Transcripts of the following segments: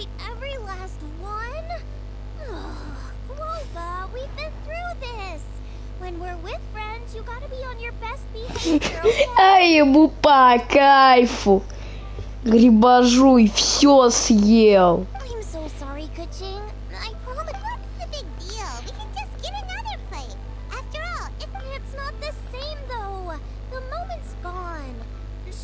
Really? Every last one? Clova, we've been through this. When we're with friends, you gotta be on your best behavior, okay? А ему по кайфу. Грибожуй все съел. I'm so sorry, Kuching. I promise. What's the big deal? We can just get another plate. After all, it's not the same though. The moment's gone.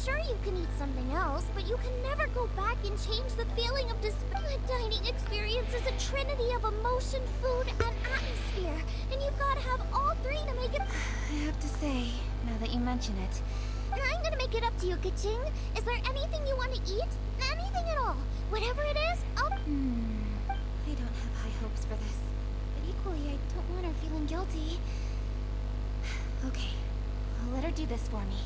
Sure, you can eat something else, but you can never go back and change the feeling of despair. A dining experience is a trinity of emotion, food, and atmosphere, and you've got to have all three to make it. I have to say, now that you mention it, I'm gonna make it up to you, Kuching. Is there anything you want to eat? Anything at all? Whatever it is, I'll... I don't have high hopes for this. But equally, I don't want her feeling guilty. Okay, I'll let her do this for me.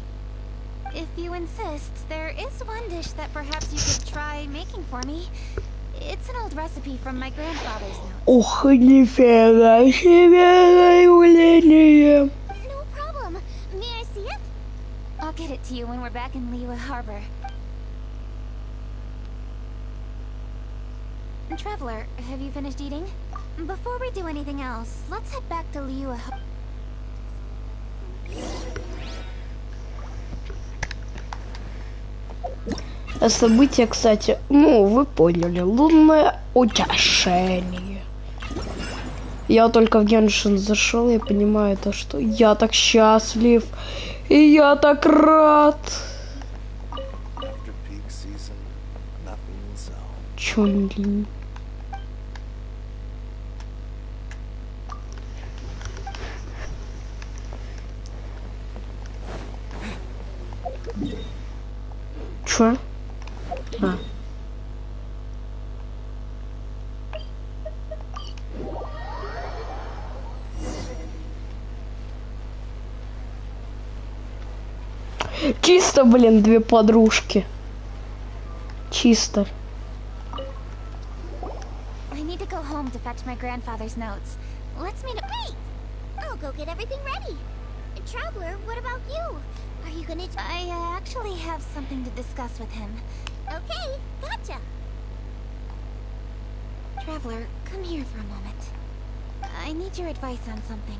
If you insist, there is one dish that perhaps you could try making for me. It's an old recipe from my grandfather's notes. Ох, нифига себе заявление. No problem. May I see it? I'll get it to you when we're back in Liyue Harbor. Traveler, have you finished eating? Before we do anything else, let's head back to Liyue Harbor. Событие, кстати, ну, вы поняли, лунное утешение. Я только в Геншин зашел, я понимаю то, что я так счастлив, и я так рад. Чонли. Чё? А. Чисто, блин, две подружки. Чисто. I need to go home to fetch my grandfather's notes. Let's meet up. Wait! I'll go get everything ready. Traveler, what about you? Are you gonna... I actually have something to discuss with him. Okay, gotcha. Traveler, come here for a moment. I need your advice on something.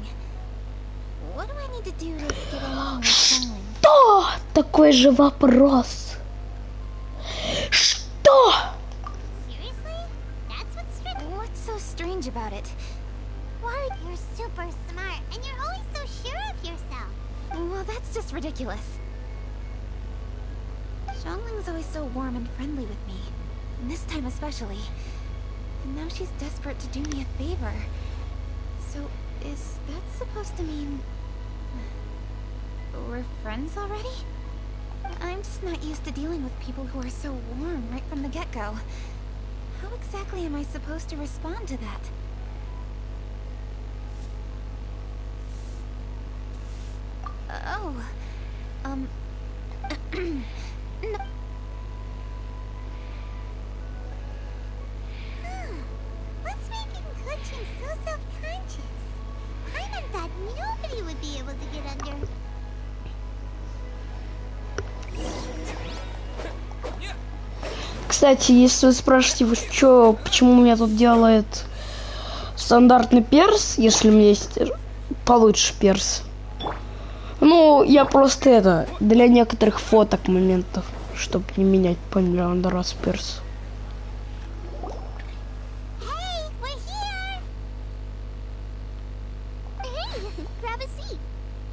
What do I need to do to get along with Xiangling? Что? Такой же вопрос. Что? Seriously? That's what's strange. What's so strange about it? Why? You're super smart, and you're always so sure of yourself. Well, that's just ridiculous. Xiangling's always so warm and friendly with me. And this time especially. And now she's desperate to do me a favor. So, is that supposed to mean... we're friends already? I'm just not used to dealing with people who are so warm right from the get-go. How exactly am I supposed to respond to that? Oh, no. What's making Kuching so self-conscious? Paimon thought nobody would be able to get under. Кстати, если вы спрашиваете, вы что, почему у меня тут делает стандартный перс, если у меня есть получше перс. Ну, я просто это, для некоторых фоток моментов, чтобы не менять по миллион раз перс. Hey, we're here! Hey, grab a seat.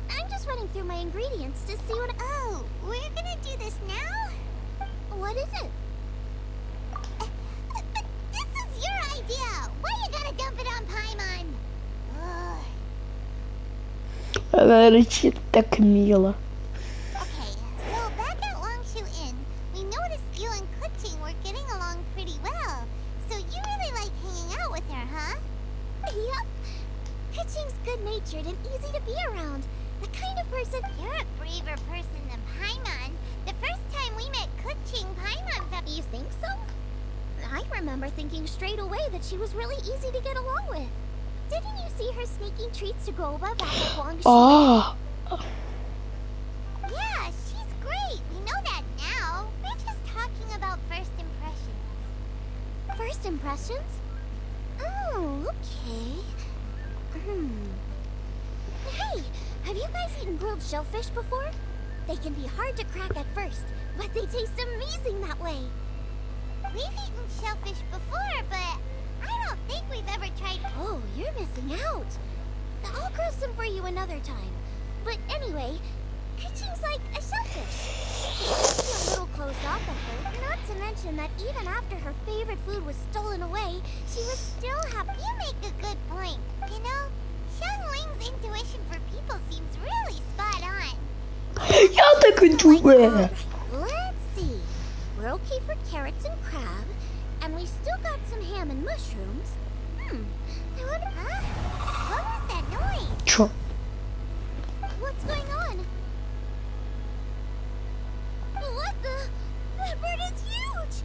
I'm just running through my ingredients to see what... Oh, we're gonna do this now? What is it? But this is your idea! Why you gotta dump it on Paimon? Ugh. Она рычит так мило. Okay, so back at Longshu Inn, we noticed you and Kuching were getting along pretty well. So you really like hanging out with her, huh? Yep. Kuching's good-natured and easy to be around. The kind of person... You're a braver person than Paimon. The first time we met Kuching, Paimon felt... You think so? I remember thinking straight away that she was really easy to get along with. Didn't you see her sneaking treats to Goba back at Guangxi? А, Yeah, she's great. We know that now. We're just talking about first impressions. first impressions? Oh, okay. Hey, have you guys eaten grilled shellfish before? They can be hard to crack at first, but they taste amazing that way. We've eaten shellfish before, but I don't think we've ever tried... Oh, you're missing out. I'll grill some for you another time. But anyway, Kitching's like a shellfish. She might be a little closed off at her, not to mention that even after her favorite food was stolen away, she was still happy. You make a good point. You know, Xiangling's intuition for people seems really spot on. Я так и думаю. Let's see. We're okay for carrots and crab, and we still got some ham and mushrooms. I wonder... Huh? What was that noise? Чё? What's going on? What the? That bird is huge!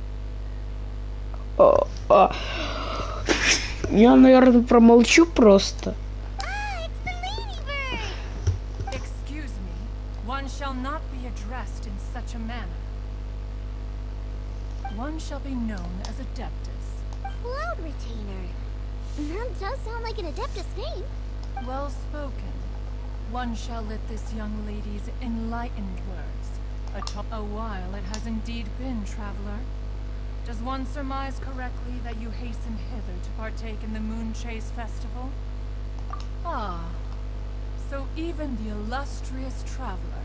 Я, наверное, промолчу просто. It's the ladybird! Excuse me. One shall not be addressed in such a manner. One shall be known as Adeptus. Cloud Retainer. That does sound like an Adeptus name. Well spoken. One shall let this young lady's enlightened words. A while it has indeed been, traveler. Does one surmise correctly that you hasten hither to partake in the Moon Chase Festival? Ah, so even the illustrious traveler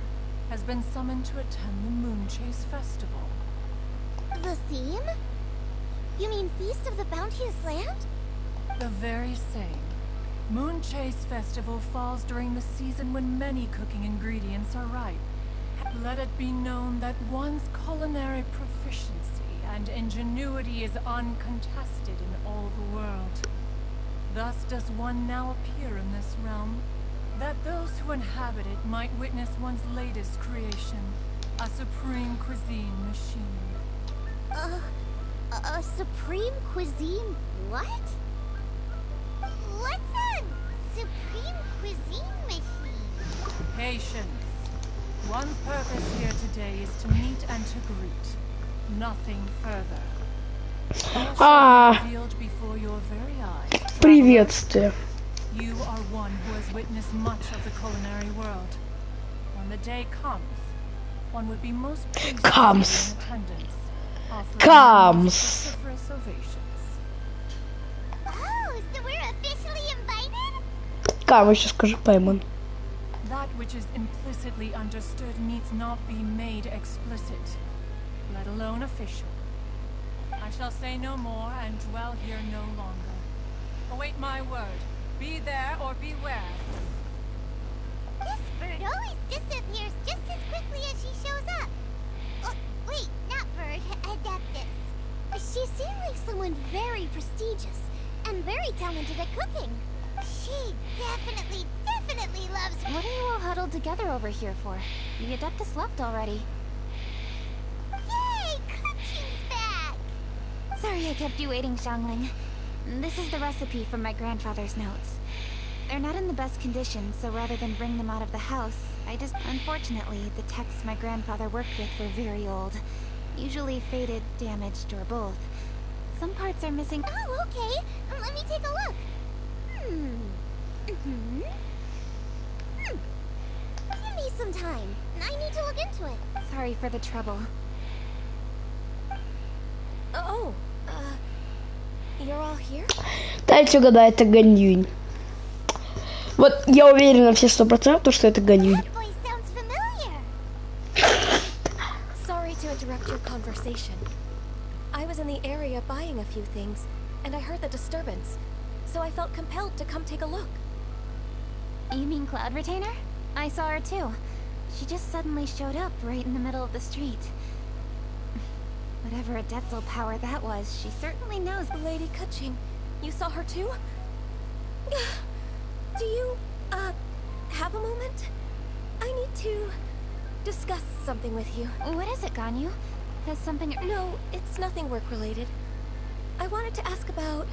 has been summoned to attend the Moon Chase Festival. The theme? You mean Feast of the Bounteous Land? The very same. Moon Chase Festival falls during the season when many cooking ingredients are ripe. Let it be known that one's culinary proficiency and ingenuity is uncontested in all the world. Thus does one now appear in this realm, that those who inhabit it might witness one's latest creation, a supreme cuisine machine. A supreme cuisine what? What's a supreme cuisine machine? Patience. One's purpose here today is to meet and to greet. Nothing further. All shall be revealed before your very eyes. Приветствие. You are one who has witnessed much of the culinary world. When the day comes, one would be most pleased to be in attendance. Comes. Oh, so we're officially invited? Кам, еще скажи, Паймон. That which is implicitly understood needs not be made explicit, let alone official. I shall say no more and dwell here no longer. Await my word. Be there or beware. This bird always disappears just as quickly as she shows up. Oh, wait, not bird, Adeptus. She seemed like someone very prestigious and very talented at cooking. She definitely loves... What are you all huddled together over here for? The Adeptus left already. Yay! Cooking's back! Sorry I kept you waiting, Xiangling. This is the recipe from my grandfather's notes. They're not in the best condition, so rather than bring them out of the house, Unfortunately, the texts my grandfather worked with were very old. Usually faded, damaged, or both. Some parts are missing... Oh, okay. Let me take a look. Give me some time. I need to look into it. Sorry for the trouble. Oh, you're all here? Дайте угадать, это Ганьюнь. Вот я уверена на все 100%, что это Ганьюнь. Sorry to interrupt your conversation. I was in the area buying a few things, and I heard the disturbance, so I felt compelled to come take a look. You mean Cloud Retainer? I saw her too. She just suddenly showed up right in the middle of the street. Whatever adeptal power that was, she certainly knows. Lady Kaching, you saw her too? Do you, have a moment? I need to discuss something with you. What is it, Ganyu? Has something... No, it's nothing work-related. I wanted to ask about,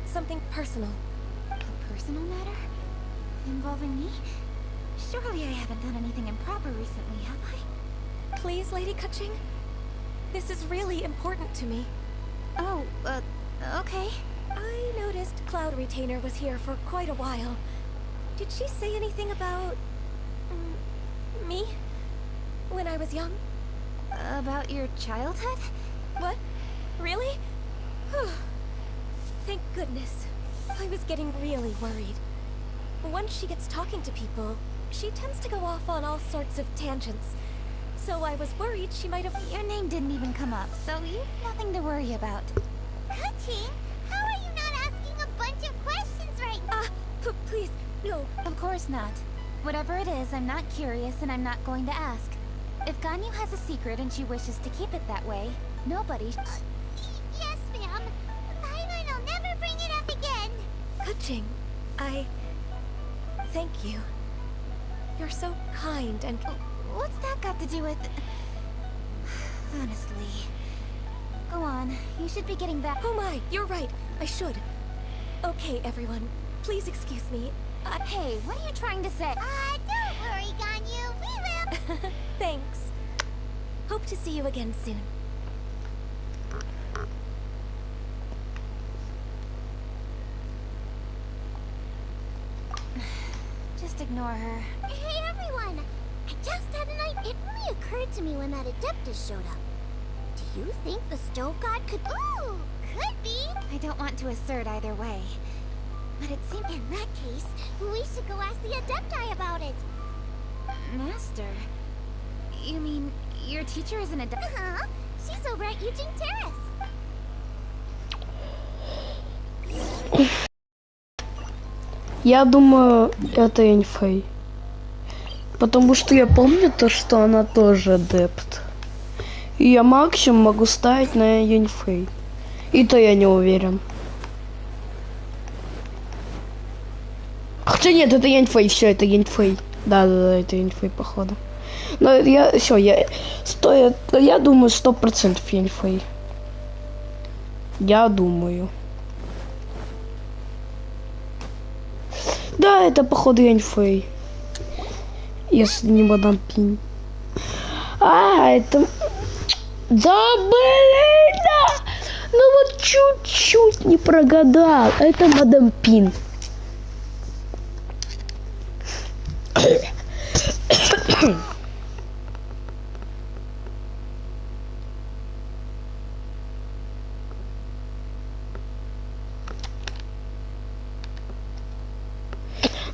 something personal. A personal matter? Involving me? Surely I haven't done anything improper recently, have I? Please, Lady Kaching? This is really important to me. Oh, okay. I noticed Cloud Retainer was here for quite a while. Did she say anything about... me? When I was young? About your childhood? What? Really? Thank goodness. I was getting really worried. Once she gets talking to people, she tends to go off on all sorts of tangents. So I was worried she might have... Your name didn't even come up, so you've nothing to worry about. Kuching, how are you not asking a bunch of questions right now? Please, no. Of course not. Whatever it is, I'm not curious and I'm not going to ask. If Ganyu has a secret and she wishes to keep it that way, nobody... Yes, ma'am. Paimon will never bring it up again. Kuching, thank you. You're so kind and... What's that got to do with... Honestly... Go on, you should be getting back... Oh my, you're right. I should. Okay, everyone. Please excuse me. Hey, what are you trying to say? Don't worry, Ganyu. We will. Thanks. Hope to see you again soon. Just ignore her. Hey, everyone. I just had an idea. It really occurred to me when that Adeptus showed up. Do you think the Stove God could... Ooh, could be. I don't want to assert either way. But it seems... In that case, we should go ask the Adepti about it. Master? You mean, your teacher is an adept? Uh-huh. She's over at Eugene Terrace. Я думаю, это Эньфэй. Потому что я помню то, что она тоже адепт. И я максимум могу ставить на Эньфэй. И то я не уверен. Хотя нет, это Эньфэй, все, это Эньфэй. Да, это Эньфэй, походу. Но я я думаю 100% Эньфэй. Я думаю. Да, это походу Эньфэй. Если не мадам Пинь. Это... Да, блин, да! Ну вот чуть-чуть не прогадал. Это мадам Пин.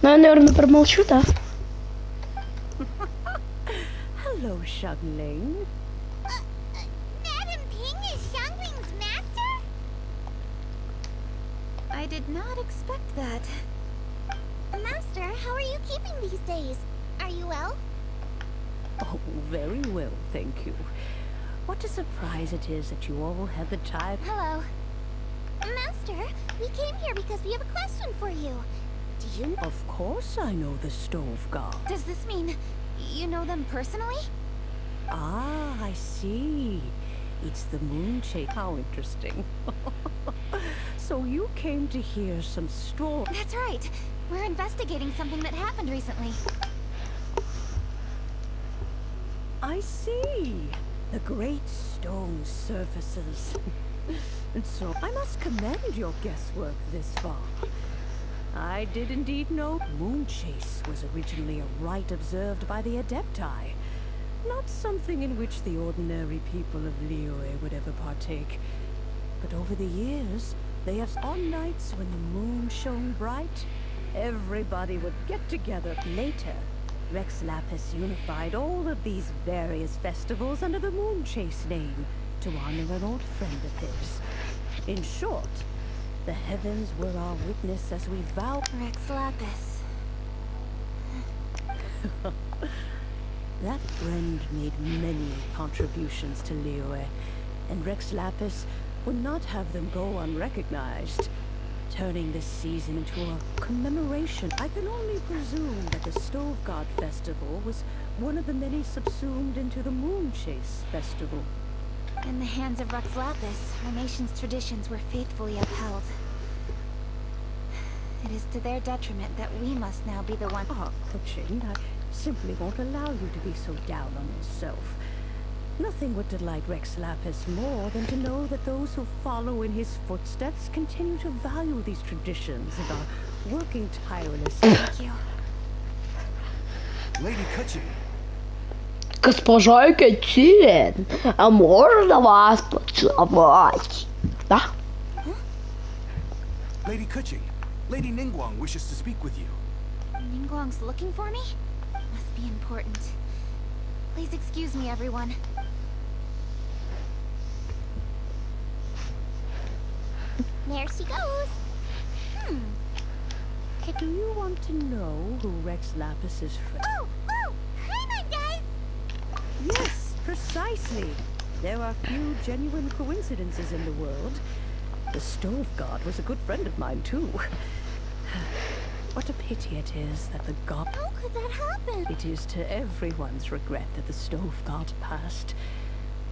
Ну, я, наверное, промолчу, да? Hello, Xiangling. Madam Ping is Xiangling's master? I did not expect that. Master, how are you keeping these days? Are you well? Oh, very well, thank you. What a surprise it is that you all had the time. Hello. Master, we came here because we have a question for you. Do you... Of course I know the Stove God. Does this mean you know them personally? Ah, I see. It's the Moon Chase. How interesting. So you came to hear some story. That's right. We're investigating something that happened recently. I see. The great stone surfaces. And so I must commend your guesswork this far. I did indeed know Moon Chase was originally a rite observed by the Adepti, not something in which the ordinary people of Liyue would ever partake. But over the years, they have on nights when the moon shone bright, everybody would get together. Later, Rex Lapis unified all of these various festivals under the Moon Chase name to honor an old friend of his. In short, the heavens were our witness as we vowed. Rex Lapis. That friend made many contributions to Liyue, and Rex Lapis would not have them go unrecognized, turning this season into a commemoration. I can only presume that the Stove God Festival was one of the many subsumed into the Moon Chase Festival. In the hands of Rex Lapis, our nation's traditions were faithfully upheld. It is to their detriment that we must now be the one... Ah, Kuchin, I simply won't allow you to be so down on yourself. Nothing would delight Rex Lapis more than to know that those who follow in his footsteps continue to value these traditions and are working tirelessly. Thank you. Lady Kuching, Госпожа Кэти, а можно вас поцеловать? Да? Lady Kuching, Lady Ningguang wishes to speak with you. Ningguang's looking for me? Must be important. Please excuse me, everyone. There she goes. Do you want to know who Rex Lapis's friend? Oh, Paimon does. Yes, precisely. There are few genuine coincidences in the world. The Stove God was a good friend of mine, too. What a pity it is that the god... How could that happen? It is to everyone's regret that the Stove God passed.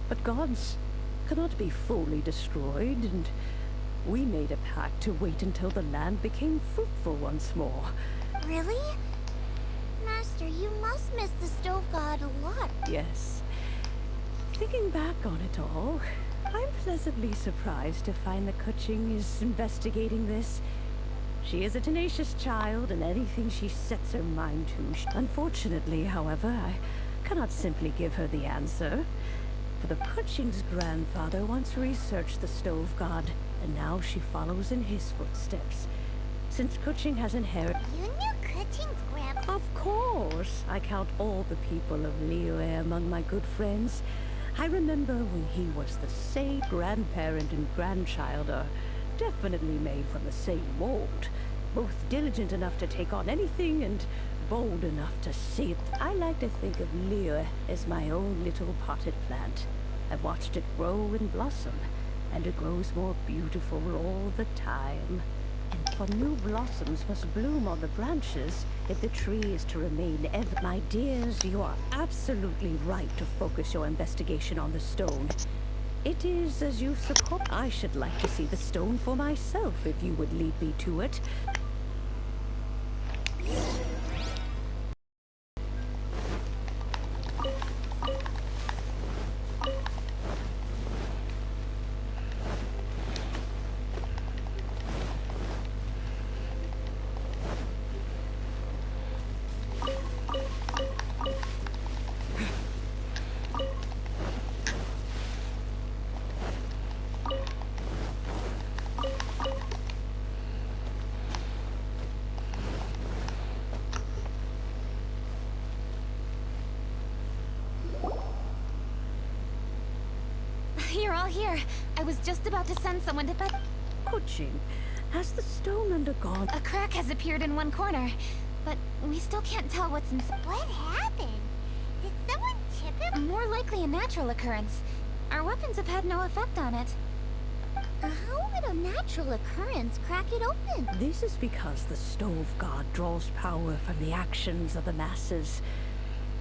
But gods cannot be fully destroyed, and we made a pact to wait until the land became fruitful once more. Really? Master, you must miss the Stove God a lot. Yes. Thinking back on it all, I'm pleasantly surprised to find that Kuching is investigating this. She is a tenacious child, and anything she sets her mind to... Unfortunately, however, I cannot simply give her the answer. For the Kuching's grandfather once researched the Stove God, and now she follows in his footsteps. Since Kuching has inherited... You knew Kuching's grandpa? Of course! I count all the people of Liyue among my good friends. I remember when he was the same grandparent and grandchild are definitely made from the same mold. Both diligent enough to take on anything and bold enough to see it. I like to think of Liyue as my own little potted plant. I've watched it grow and blossom, and it grows more beautiful all the time. And for new blossoms must bloom on the branches if the tree is to remain ever. My dears, you are absolutely right to focus your investigation on the stone. It is as you suppose. I should like to see the stone for myself if you would lead me to it. You're all here. I was just about to send someone to fetch... Kuching, has the stone undergone... A crack has appeared in one corner, but we still can't tell what's inside. What happened? Did someone chip him? More likely a natural occurrence. Our weapons have had no effect on it. How would a natural occurrence crack it open? This is because the Stove God draws power from the actions of the masses.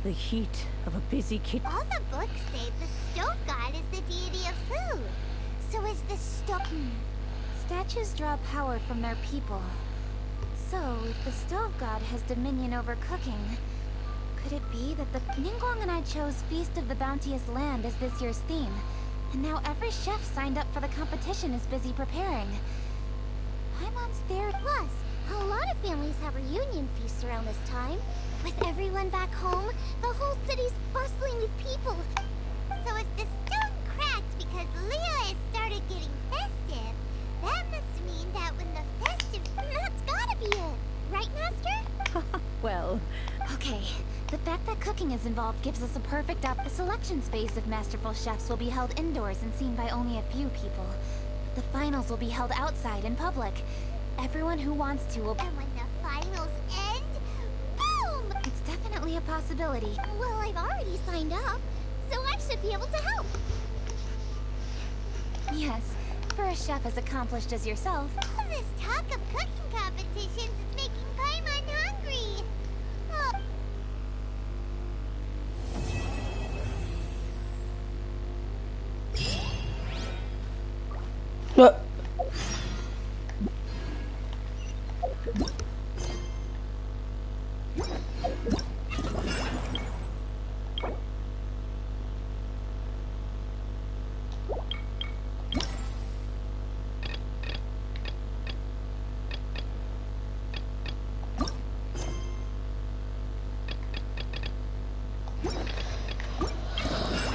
The heat of a busy kitchen. All the books say the Stove God is the deity of food. So is the stove... Statues draw power from their people. So, if the Stove God has dominion over cooking, could it be that the... Ningguang and I chose Feast of the Bounteous Land as this year's theme, and now every chef signed up for the competition is busy preparing. Paimon's there. Plus, a lot of families have reunion feasts around this time. With everyone back home, the whole city's bustling with people. So if the stone cracked because Leo has started getting festive, that must mean that when the festive... That's gotta be it! Right, Master? Well... Okay, the fact that cooking is involved gives us a perfect The selections phase of Masterful Chefs will be held indoors and seen by only a few people. The finals will be held outside in public. Everyone who wants to will... And when the finals end, boom! It's definitely a possibility. Well, I've already signed up, so I should be able to help. Yes, for a chef as accomplished as yourself. All this talk of cooking competitions is making Paimon hungry. Oh.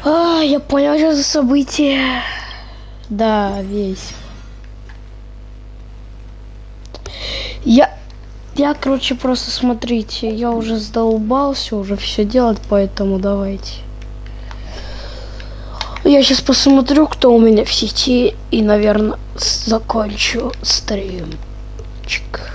Я понял сейчас за события. Да, весь. Короче, просто смотрите, я уже задолбался уже все делать, поэтому давайте. Я сейчас посмотрю, кто у меня в сети, и, наверное, закончу стримчик.